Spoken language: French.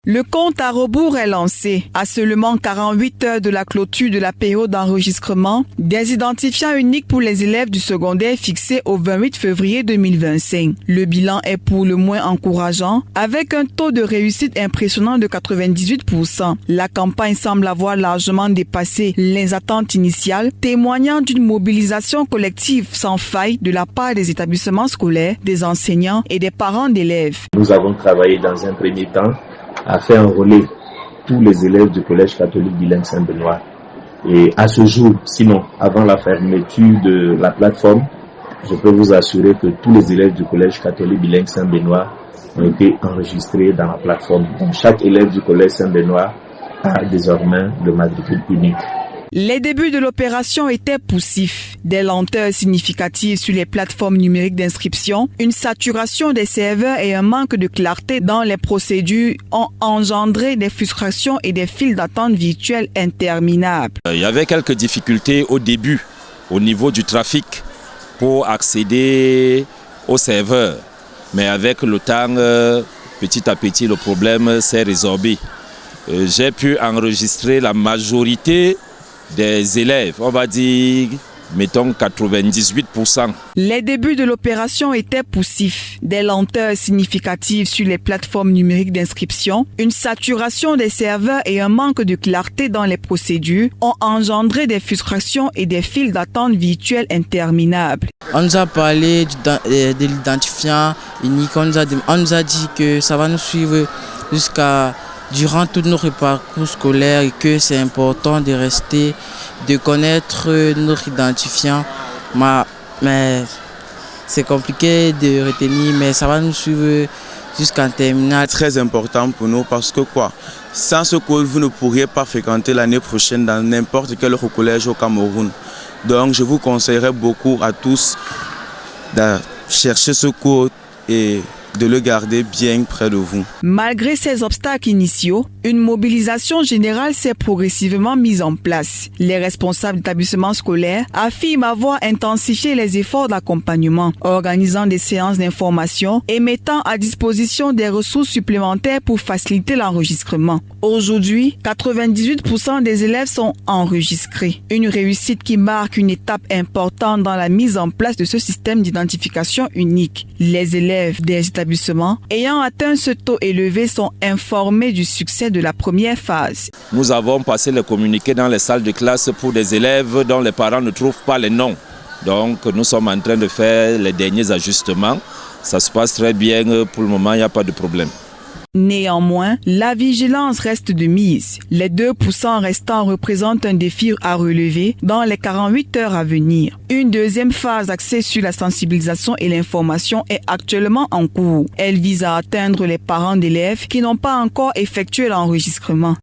Le compte à rebours est lancé. À seulement 48 heures de la clôture de la période d'enregistrement, des identifiants uniques pour les élèves du secondaire fixés au 28 février 2025. Le bilan est pour le moins encourageant, avec un taux de réussite impressionnant de 98%. La campagne semble avoir largement dépassé les attentes initiales, témoignant d'une mobilisation collective sans faille de la part des établissements scolaires, des enseignants et des parents d'élèves. Nous avons travaillé dans un premier temps à faire enrôler tous les élèves du collège catholique bilingue Saint-Benoît. Et à ce jour, sinon avant la fermeture de la plateforme, je peux vous assurer que tous les élèves du collège catholique bilingue Saint-Benoît ont été enregistrés dans la plateforme. Donc chaque élève du collège Saint-Benoît a désormais le matricule unique. Les débuts de l'opération étaient poussifs. Des lenteurs significatives sur les plateformes numériques d'inscription, une saturation des serveurs et un manque de clarté dans les procédures ont engendré des frustrations et des files d'attente virtuelles interminables. Il y avait quelques difficultés au début au niveau du trafic pour accéder aux serveurs. Mais avec le temps, petit à petit, le problème s'est résorbé. J'ai pu enregistrer la majorité des élèves, on va dire, mettons 98%. Les débuts de l'opération étaient poussifs. Des lenteurs significatives sur les plateformes numériques d'inscription, une saturation des serveurs et un manque de clarté dans les procédures ont engendré des frustrations et des files d'attente virtuelles interminables. On nous a parlé de l'identifiant unique, on nous a dit que ça va nous suivre durant tout notre parcours scolaire et que c'est important de rester, de connaître notre identifiant. Mais c'est compliqué de retenir, mais ça va nous suivre jusqu'en terminale. Très important pour nous parce que sans ce cours, vous ne pourriez pas fréquenter l'année prochaine dans n'importe quel autre collège au Cameroun. Donc je vous conseillerais beaucoup à tous de chercher ce cours et de le garder bien près de vous. Malgré ces obstacles initiaux, une mobilisation générale s'est progressivement mise en place. Les responsables d'établissements scolaires affirment avoir intensifié les efforts d'accompagnement, organisant des séances d'information et mettant à disposition des ressources supplémentaires pour faciliter l'enregistrement. Aujourd'hui, 98% des élèves sont enregistrés. Une réussite qui marque une étape importante dans la mise en place de ce système d'identification unique. Les élèves des établissements ayant atteint ce taux élevé sont informés du succès de la première phase. Nous avons passé les communiqués dans les salles de classe pour des élèves dont les parents ne trouvent pas les noms. Donc nous sommes en train de faire les derniers ajustements. Ça se passe très bien pour le moment, il n'y a pas de problème. Néanmoins, la vigilance reste de mise. Les 2% restants représentent un défi à relever dans les 48 heures à venir. Une deuxième phase axée sur la sensibilisation et l'information est actuellement en cours. Elle vise à atteindre les parents d'élèves qui n'ont pas encore effectué l'enregistrement.